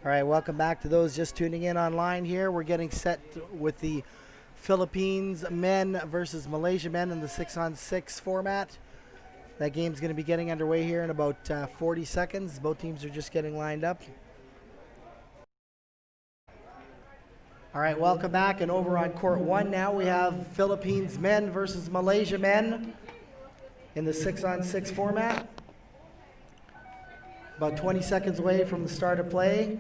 All right, welcome back to those just tuning in online here. We're getting set with the Philippines men versus Malaysia men in the 6-on-6 format. That game's going to be getting underway here in about 40 seconds. Both teams are just getting lined up. All right, welcome back. And over on court one now, we have Philippines men versus Malaysia men in the 6-on-6 format. About 20 seconds away from the start of play.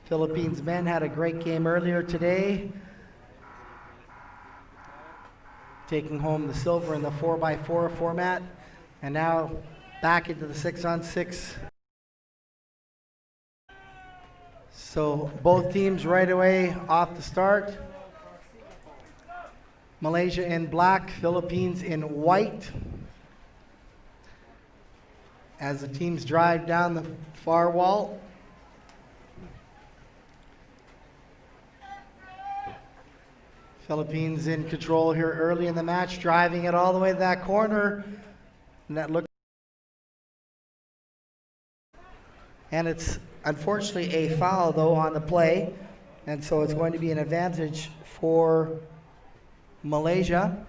Philippines men had a great game earlier today, taking home the silver in the 4x4 format, and now back into the 6-on-6. So both teams right away off the start. Malaysia in black, Philippines in white. As the teams drive down the far wall. Philippines in control here early in the match, driving it all the way to that corner. And that look. And it's unfortunately a foul though on the play. And so it's going to be an advantage for Malaysia.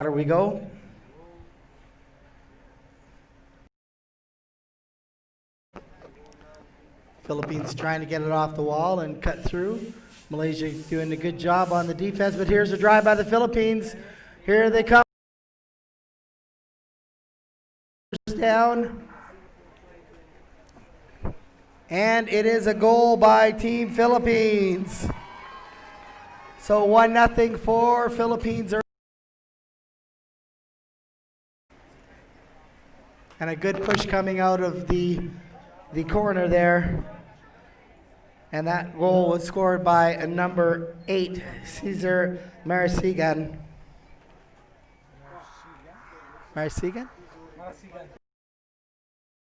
There we go. Philippines trying to get it off the wall and cut through. Malaysia doing a good job on the defense, but here's a drive by the Philippines. Here they come. Down. And it is a goal by Team Philippines. So 1-0 for Philippines. And a good push coming out of the corner there. And that goal was scored by a number 8, Cesar Marasigan. Marasigan?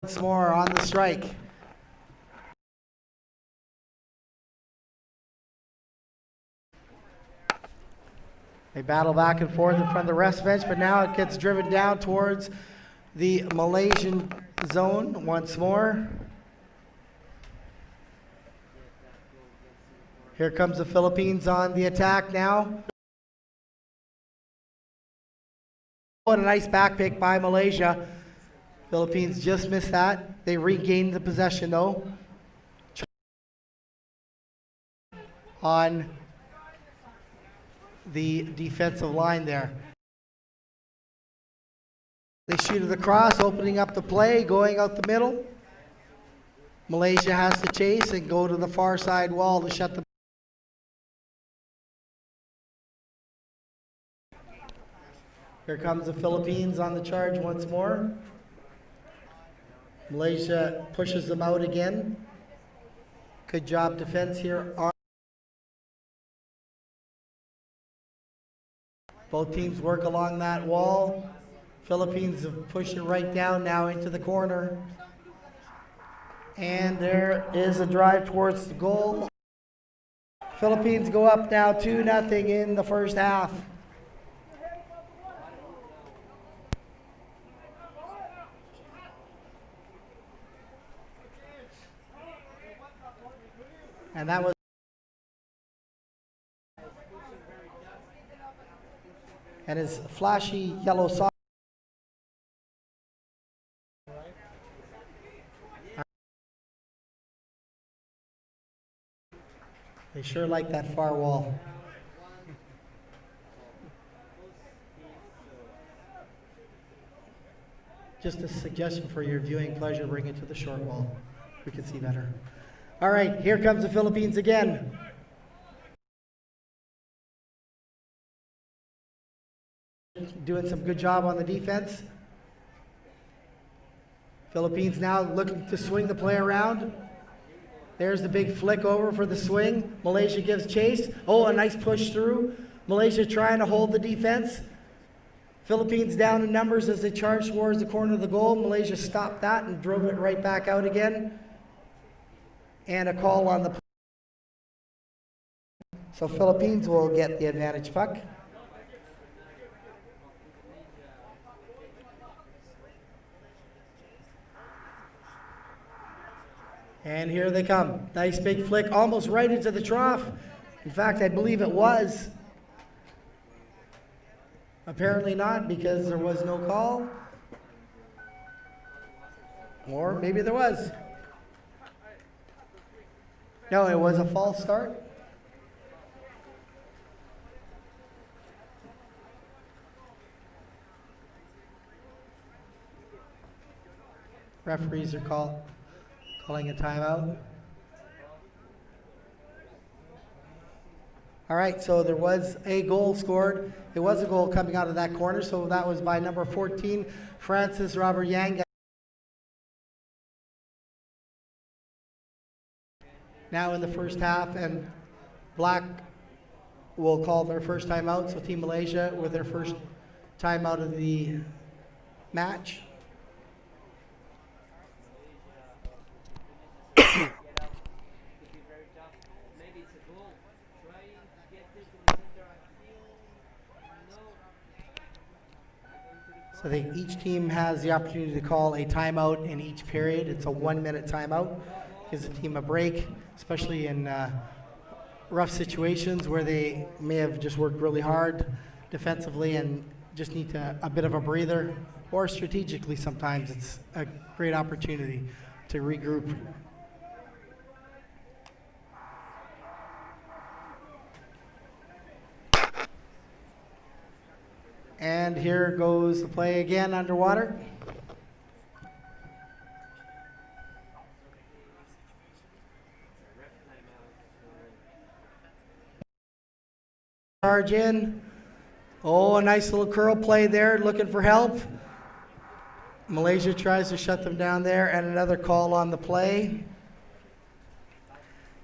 Once more on the strike. They battle back and forth in front of the rest bench, but now it gets driven down towards the Malaysian zone once more. Here comes the Philippines on the attack now. What a nice back pick by Malaysia. Philippines just missed that. They regained the possession though. On the defensive line there. They shoot it across, opening up the play, going out the middle. Malaysia has to chase and go to the far side wall to shut the. Here comes the Philippines on the charge once more. Malaysia pushes them out again. Good job defense here. Both teams work along that wall. Philippines have pushed it right down now into the corner. And there is a drive towards the goal. Philippines go up now 2-0 in the first half. And that was and his flashy yellow sock. They sure like that far wall. Just a suggestion for your viewing pleasure, bring it to the short wall. We can see better. All right, here comes the Philippines again. Doing some good job on the defense. Philippines now looking to swing the play around. There's the big flick over for the swing. Malaysia gives chase. Oh, a nice push through. Malaysia trying to hold the defense. Philippines down in numbers as they charged towards the corner of the goal. Malaysia stopped that and drove it right back out again. And a call on the... So Philippines will get the advantage puck. And here they come. Nice big flick, almost right into the trough. In fact, I believe it was. Apparently not, because there was no call. Or maybe there was. No, it was a false start. Referees are calling a timeout. All right, so there was a goal scored. It was a goal coming out of that corner, so that was by number 14, Francis Robert Yang. Now in the first half, and Black will call their first timeout, so Team Malaysia with their first timeout of the match. So I think each team has the opportunity to call a timeout in each period. It's a 1-minute timeout. Gives the team a break, especially in rough situations where they may have just worked really hard defensively and just need a bit of a breather. Or strategically, sometimes it's a great opportunity to regroup. And here goes the play again underwater. Charge in. Oh, a nice little curl play there, looking for help. Malaysia tries to shut them down there, and another call on the play.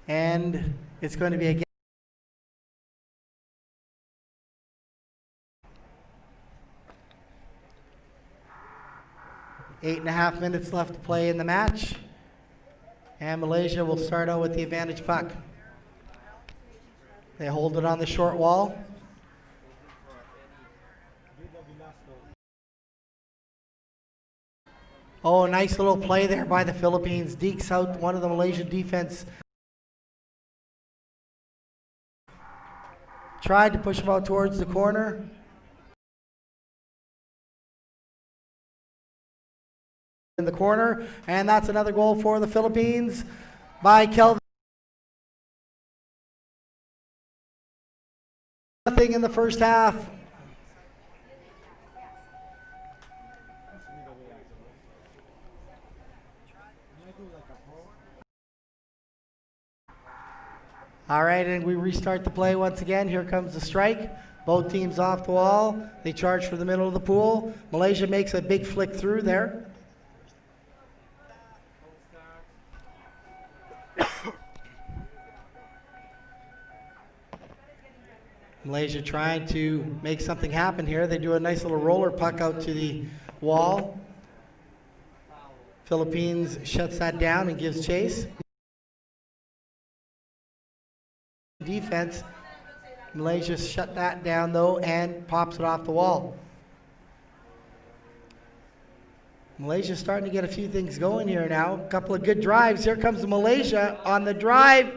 And it's going to be again. Eight and a half minutes left to play in the match. And Malaysia will start out with the advantage puck. They hold it on the short wall. Oh, nice little play there by the Philippines. Dekes out one of the Malaysian defense. Tried to push him out towards the corner. In the corner, and that's another goal for the Philippines by Kelvin. Nothing in the first half. All right, and we restart the play once again. Here comes the strike. Both teams off the wall. They charge for the middle of the pool. Malaysia makes a big flick through there. Malaysia trying to make something happen here. They do a nice little roller puck out to the wall. Philippines shuts that down and gives chase. Defense. Malaysia shut that down though and pops it off the wall. Malaysia's starting to get a few things going here now. A couple of good drives. Here comes Malaysia on the drive.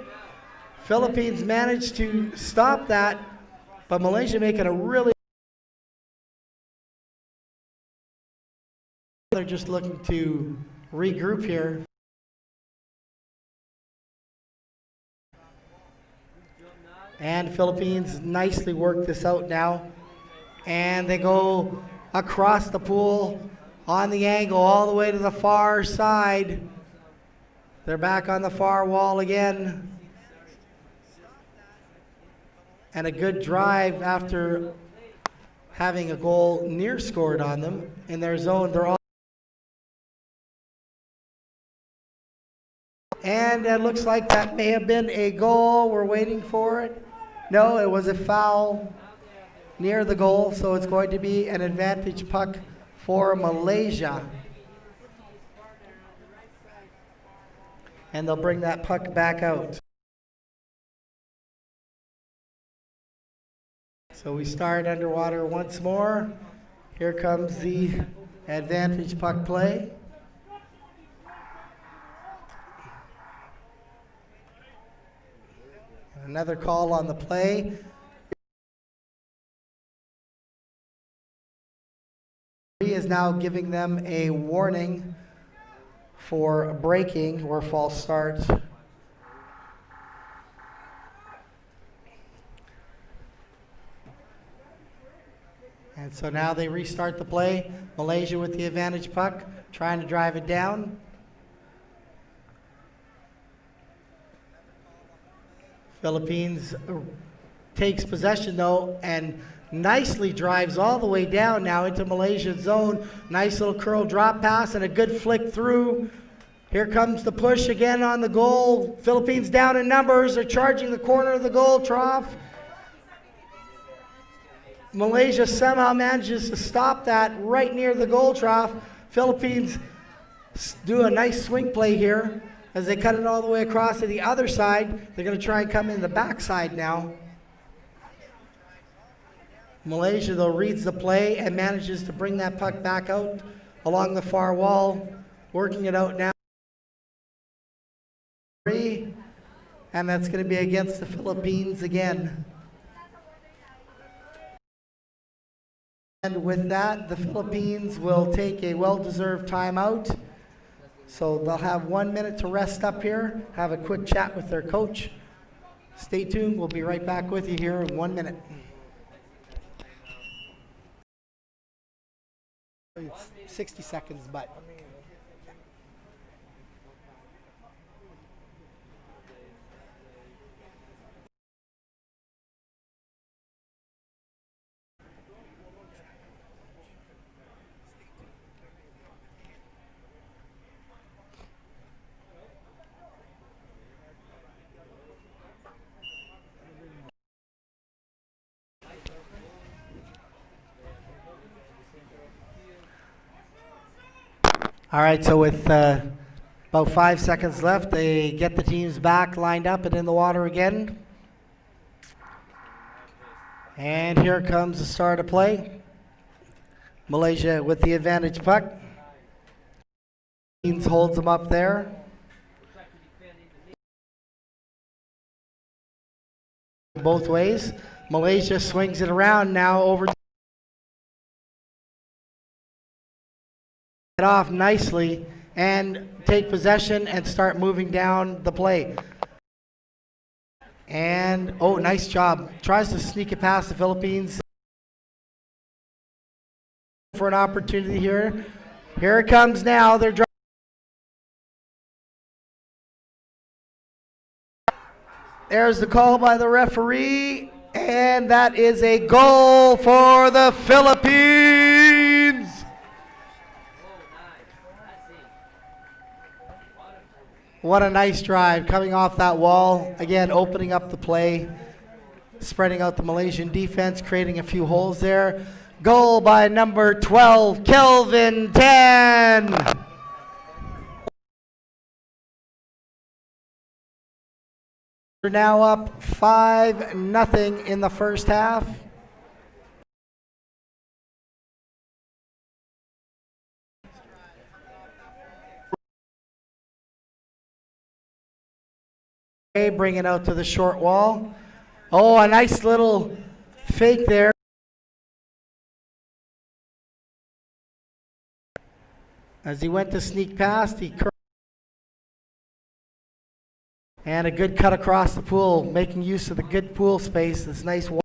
Philippines managed to stop that. But Malaysia making a really... They're just looking to regroup here. And Philippines nicely work this out now. And they go across the pool on the angle all the way to the far side. They're back on the far wall again. And a good drive after having a goal near scored on them in their zone. They're all, and it looks like that may have been a goal. We're waiting for it. No, it was a foul. near the goal, so it's going to be an advantage puck for Malaysia. And they'll bring that puck back out. So we start underwater once more. Here comes the advantage puck play. Another call on the play. He is now giving them a warning for breaking or false start. And so now they restart the play. Malaysia with the advantage puck, trying to drive it down. Philippines takes possession though and nicely drives all the way down now into Malaysia's zone. Nice little curl drop pass and a good flick through. Here comes the push again on the goal. Philippines down in numbers. They're charging the corner of the goal trough. Malaysia somehow manages to stop that right near the goal trough. Philippines do a nice swing play here as they cut it all the way across to the other side. They're going to try and come in the backside now. Malaysia, though, reads the play and manages to bring that puck back out along the far wall, working it out now. And that's going to be against the Philippines again. And with that, the Philippines will take a well-deserved timeout. So they'll have 1 minute to rest up here, have a quick chat with their coach. Stay tuned. We'll be right back with you here in 1 minute. It's 60 seconds, but... All right, so with about 5 seconds left, they get the teams back lined up and in the water again. And here comes the start of play. Malaysia with the advantage puck. Holds them up there. Both ways. Malaysia swings it around now over. Off nicely and take possession and start moving down the play. And oh, nice job. Tries to sneak it past the Philippines. For an opportunity here. Here it comes now. They're driving. There's the call by the referee, and that is a goal for the Philippines. What a nice drive coming off that wall. Again, opening up the play, spreading out the Malaysian defense, creating a few holes there. Goal by number 12, Kelvin Tan. We're now up 5-0 in the first half. Bring it out to the short wall. Oh, a nice little fake there. As he went to sneak past, he curled. And a good cut across the pool, making use of the good pool space. This nice wall.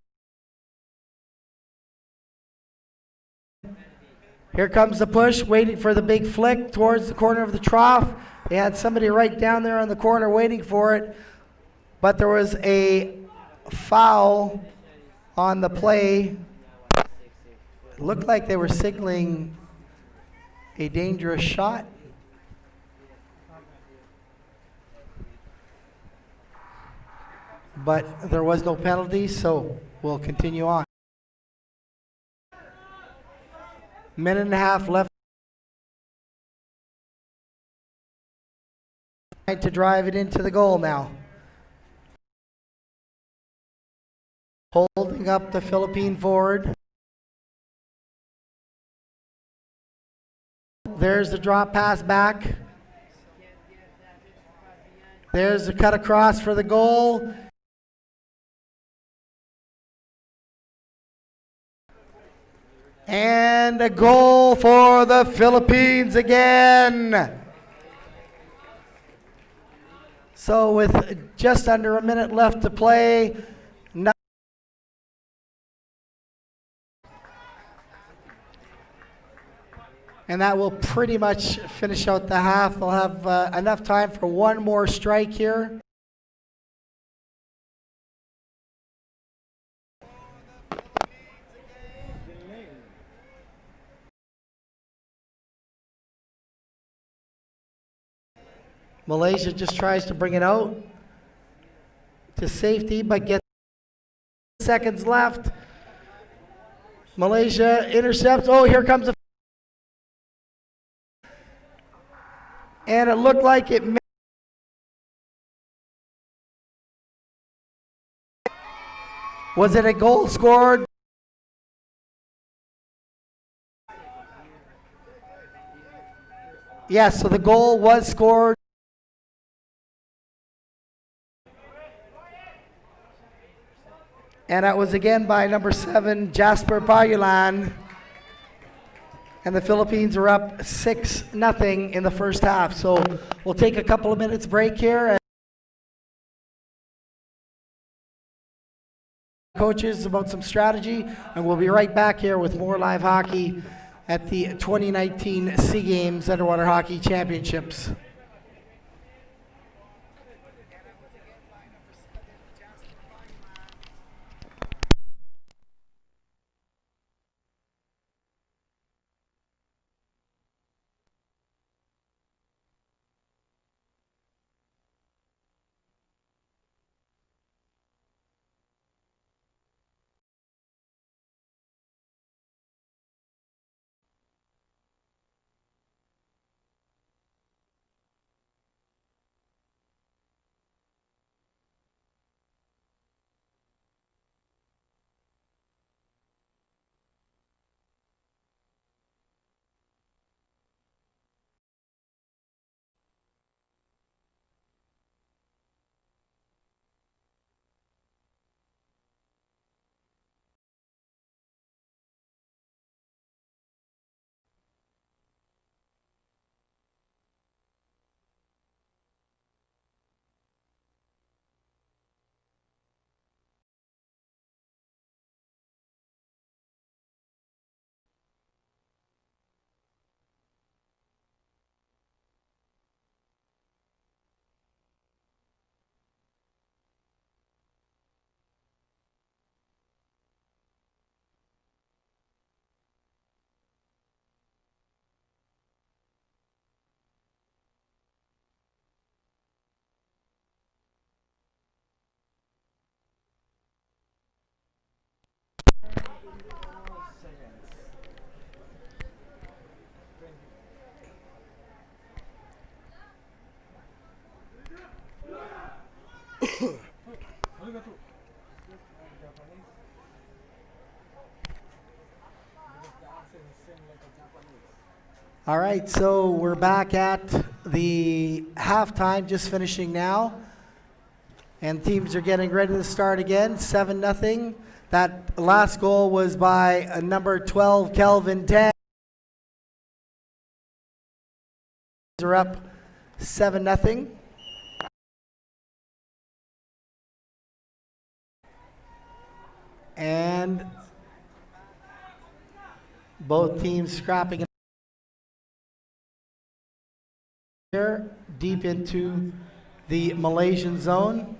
Here comes the push, waiting for the big flick towards the corner of the trough. They had somebody right down there on the corner waiting for it. But there was a foul on the play. It looked like they were signaling a dangerous shot. But there was no penalty, so we'll continue on. Minute and a half left to drive it into the goal now. Holding up the Philippine forward. There's the drop pass back. There's the cut across for the goal. And a goal for the Philippines again. So with just under a minute left to play, and that will pretty much finish out the half. They'll have enough time for one more strike here. Malaysia just tries to bring it out to safety, but gets seconds left. Malaysia intercepts. Oh, here comes a... And it looked like it... Was it a goal scored? Yes, so the goal was scored. And that was again by number 7, Jasper Bayulan. And the Philippines are up 6-0 in the first half. So we'll take a couple of minutes break here. And coaches about some strategy. And we'll be right back here with more live hockey at the 2019 SEA Games Underwater Hockey Championships. All right, so we're back at the halftime, just finishing now. And teams are getting ready to start again, 7-0. That last goal was by number 12, Kelvin 10. Are up 7-0. And both teams scrapping it here deep into the Malaysian zone.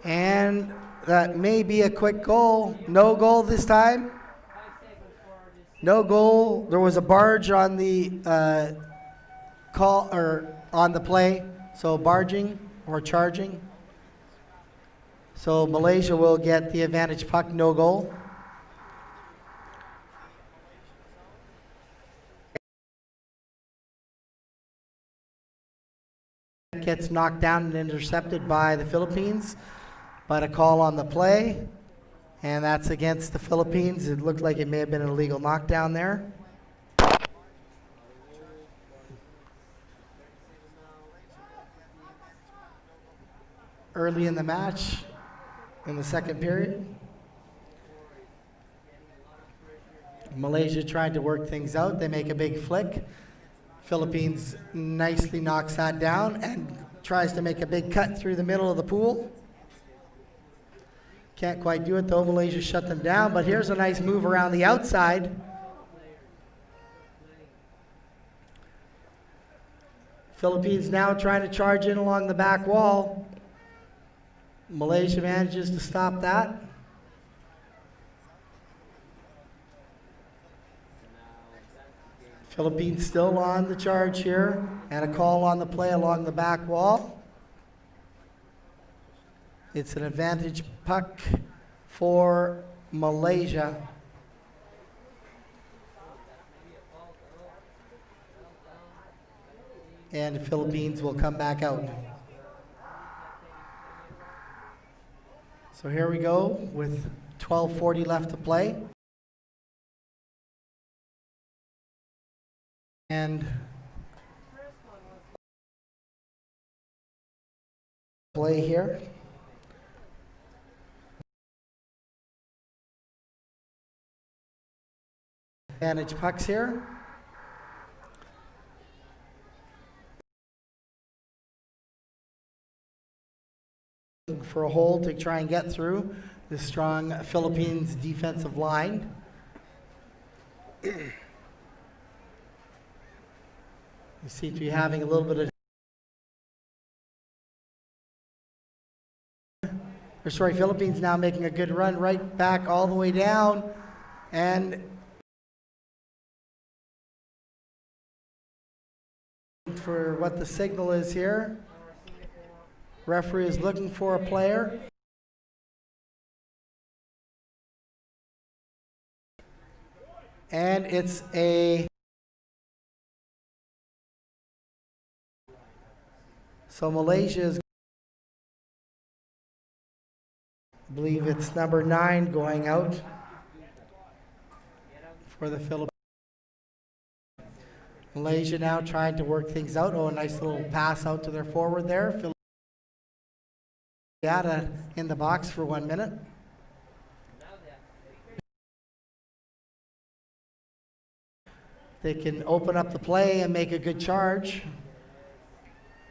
And that may be a quick goal. No goal this time. No goal. There was a barge on the call or on the play, so barging or charging. So Malaysia will get the advantage puck, no goal. gets knocked down and intercepted by the Philippines, but a call on the play, and that's against the Philippines. It looked like it may have been an illegal knockdown there. Early in the match, in the second period, Malaysia tried to work things out. They make a big flick. Philippines nicely knocks that down and tries to make a big cut through the middle of the pool. Can't quite do it though. Malaysia shut them down, but here's a nice move around the outside. Philippines now trying to charge in along the back wall. Malaysia manages to stop that. Philippines still on the charge here, and a call on the play along the back wall. It's an advantage puck for Malaysia. And the Philippines will come back out. So here we go with 12:40 left to play. And play here. Advantage pucks here. For a hole to try and get through the strong Philippines defensive line. You seem to be having a little bit of Philippines now making a good run right back all the way down, and for what the signal is here. Referee is looking for a player. And it's a... So Malaysia is... I believe it's number 9 going out for the Philippines. Malaysia now trying to work things out. Oh, a nice little pass out to their forward there. Data in the box for 1 minute. They can open up the play and make a good charge.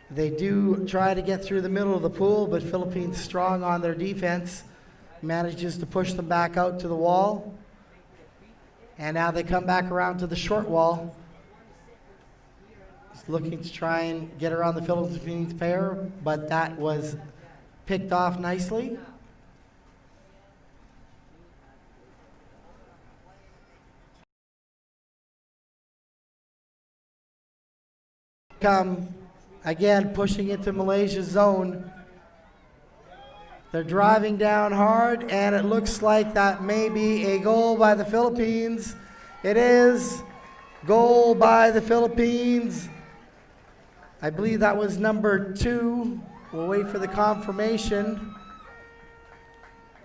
They do try to get through the middle of the pool, but Philippines strong on their defense, manages to push them back out to the wall. And now they come back around to the short wall. Just looking to try and get around the Philippines pair, but that was picked off nicely. Come again, pushing into Malaysia's zone. They're driving down hard, and it looks like that may be a goal by the Philippines. It is. Goal by the Philippines. I believe that was number 2. We'll wait for the confirmation.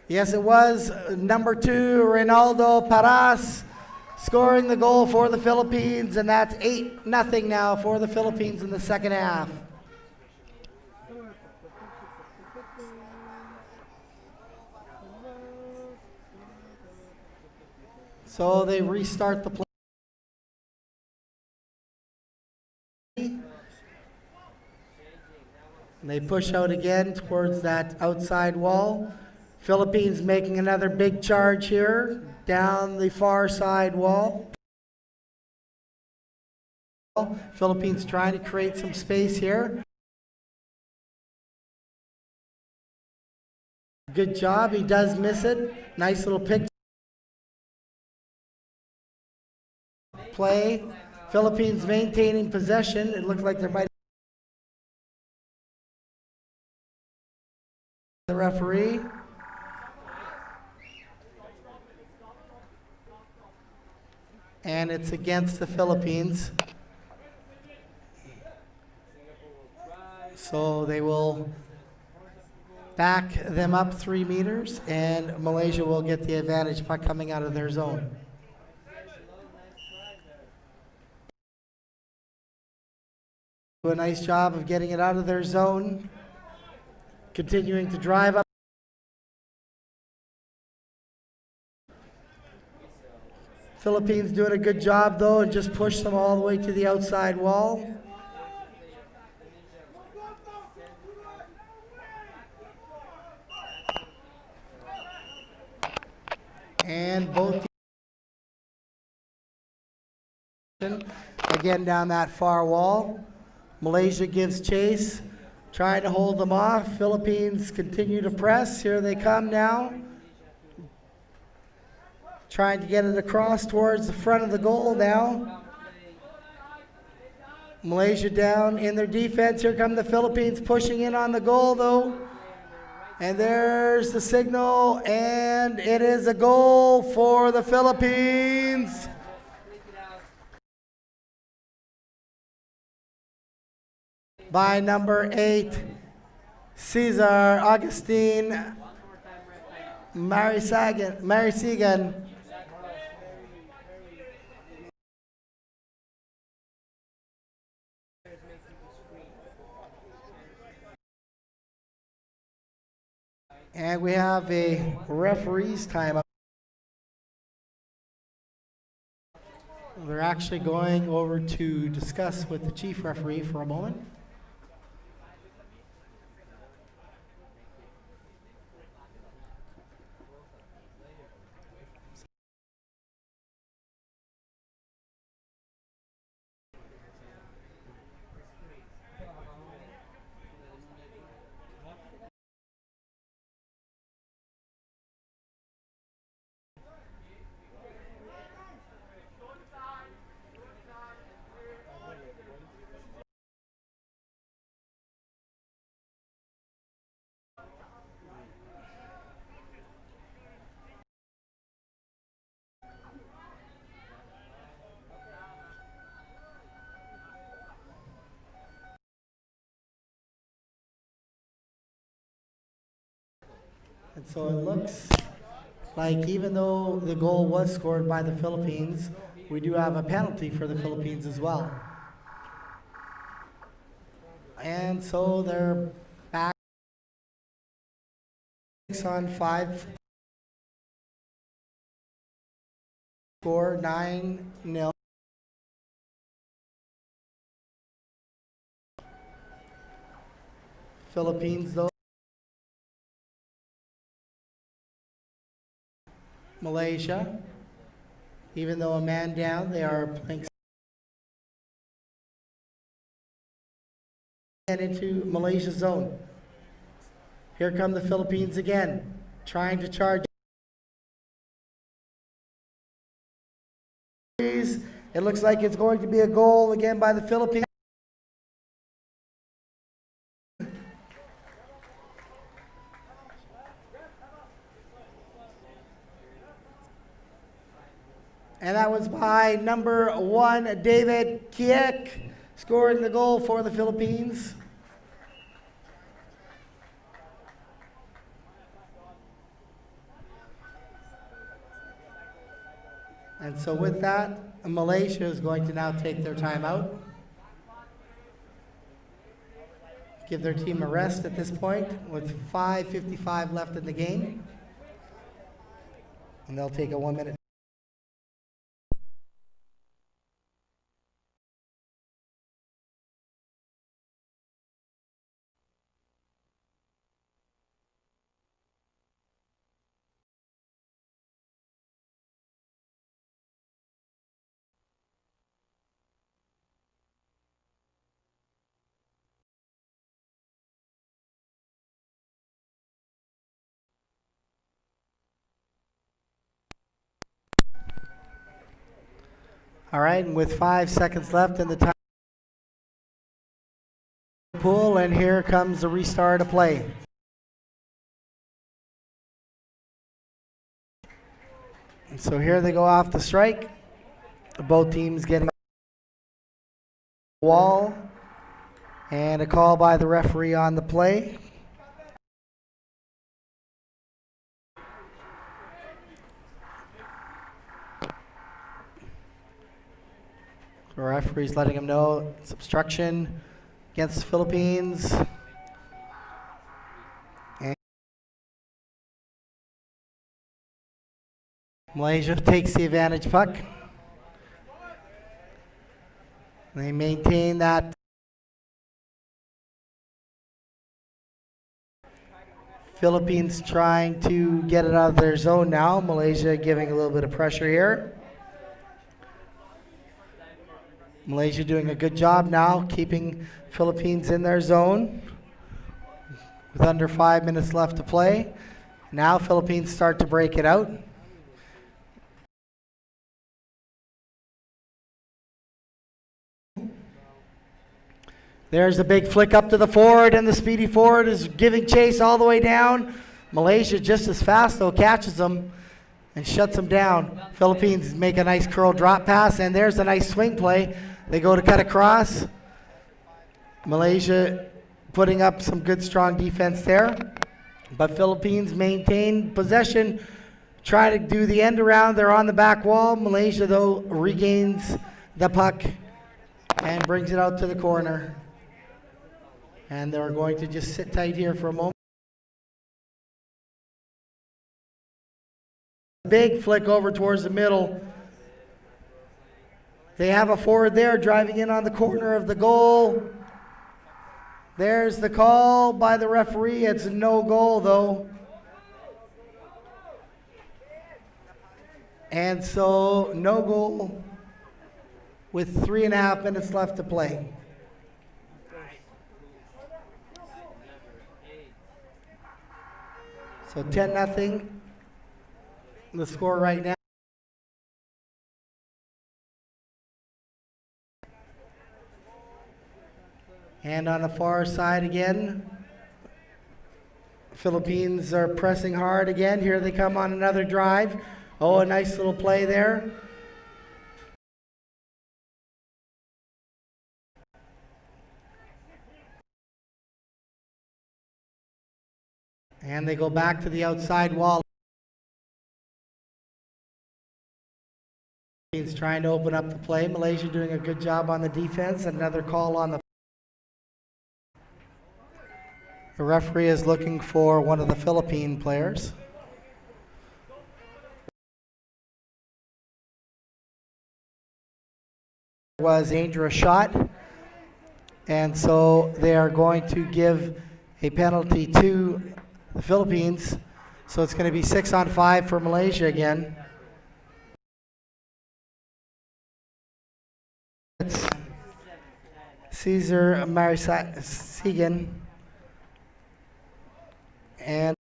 Yes, it was number 2, Reynaldo Paras, scoring the goal for the Philippines, and that's 8-0 now for the Philippines in the second half. So they restart the play. And they push out again towards that outside wall. Philippines making another big charge here down the far side wall. Philippines trying to create some space here. Good job. He does miss it. Nice little pick. Play. Philippines maintaining possession. It looked like there might the referee. And it's against the Philippines. So they will back them up 3 meters, and Malaysia will get the advantage puck coming out of their zone. Do a nice job of getting it out of their zone, continuing to drive up. Philippines doing a good job though, and just push them all the way to the outside wall. And both again down that far wall. Malaysia gives chase, trying to hold them off. Philippines continue to press. Here they come now, trying to get it across towards the front of the goal now. Malaysia down in their defense. Here come the Philippines pushing in on the goal though. And there's the signal, and it is a goal for the Philippines. By number 8, Cesar Augustine Marisigan. And we have a referee's timeout. They're actually going over to discuss with the chief referee for a moment. And so it looks like even though the goal was scored by the Philippines, we do have a penalty for the Philippines as well. And so they're back 6-on-5. Score 9-0. Philippines though. Malaysia, even though a man down, they are playing into Malaysia's zone. Here come the Philippines again, trying to charge. It looks like it's going to be a goal again by the Philippines. And that was by number 1, David Kiek, scoring the goal for the Philippines. And so with that, Malaysia is going to now take their timeout. Give their team a rest at this point with 5:55 left in the game. And they'll take a 1-minute. All right, and with 5 seconds left in the time pool, and here comes the restart of play. And so here they go off the strike. Both teams getting wall, And a call by the referee on the play. The referee's letting him know it's obstruction against the Philippines. And Malaysia takes the advantage puck. They maintain that. Philippines trying to get it out of their zone now. Malaysia giving a little bit of pressure here. Malaysia doing a good job now keeping Philippines in their zone with under 5 minutes left to play. Now Philippines start to break it out. There's a big flick up to the forward, and the speedy forward is giving chase all the way down. Malaysia just as fast though, catches them and shuts them down. Philippines make a nice curl drop pass, and there's a nice swing play. They go to cut across. Malaysia putting up some good strong defense there, but Philippines maintain possession, try to do the end around. They're on the back wall. Malaysia though regains the puck and brings it out to the corner. And they're going to just sit tight here for a moment. Big flick over towards the middle. They have a forward there driving in on the corner of the goal. There's the call by the referee. It's a no goal though. And so no goal with 3.5 minutes left to play. So 10-0, the score right now. And on the far side again, Philippines are pressing hard again. Here they come on another drive. Oh, a nice little play there. And they go back to the outside wall. Philippines trying to open up the play. Malaysia doing a good job on the defense. Another call on the. The referee is looking for one of the Philippine players. Was a dangerous shot, and so they are going to give a penalty to the Philippines. So it's going to be 6-on-5 for Malaysia again. It's Cesar Marisagan and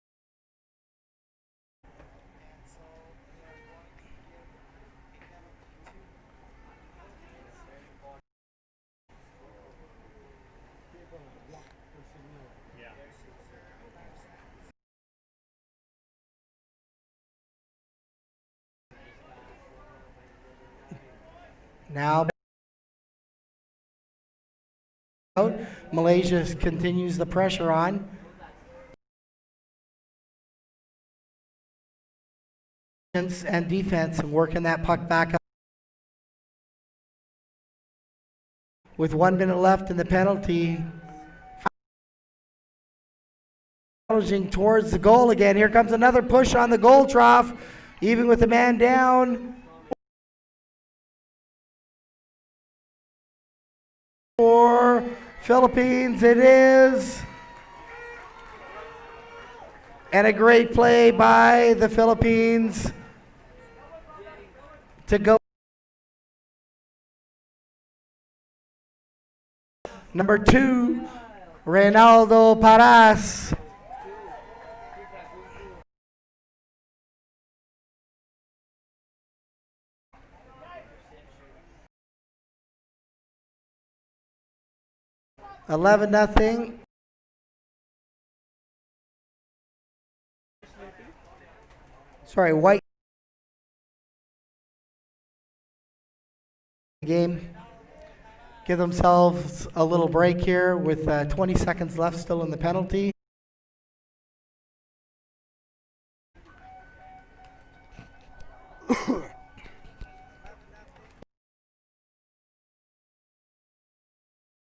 now Malaysia continues the pressure on. And defense and working that puck back up. With 1 minute left in the penalty. Towards the goal again. Here comes another push on the goal trough, even with the man down. For Philippines it is. And a great play by the Philippines to go. Number 2, Reynaldo Paras. $11-0. Sorry, White game. give themselves a little break here with 20 seconds left still in the penalty.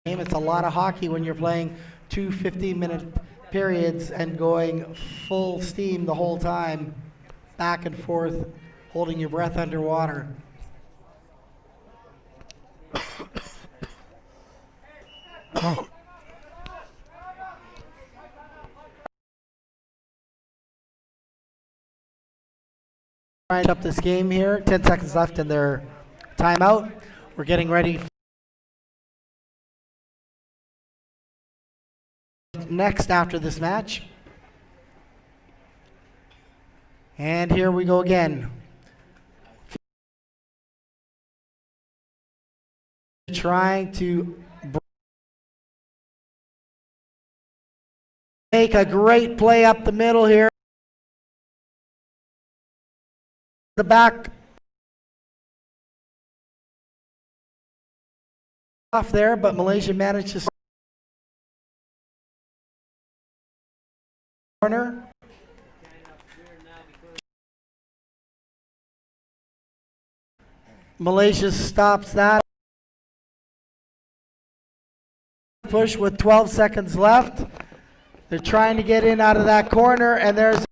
It's a lot of hockey when you're playing 2 15-minute periods and going full steam the whole time, back and forth, holding your breath underwater. Wind up this game here. 10 seconds left in their timeout. We're getting ready. Next after this match. And here we go again. Trying to make a great play up the middle here. The back off there, but Malaysia managed to corner. Malaysia stops that push with 12 seconds left. They're trying to get in out of that corner, and there's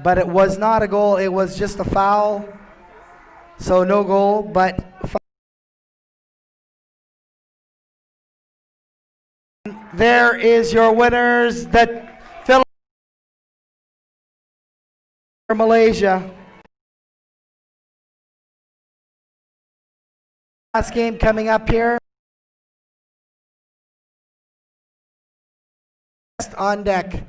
but it was not a goal, it was just a foul. So no goal, but there is your winners, the Malaysia. Last game coming up here. On deck.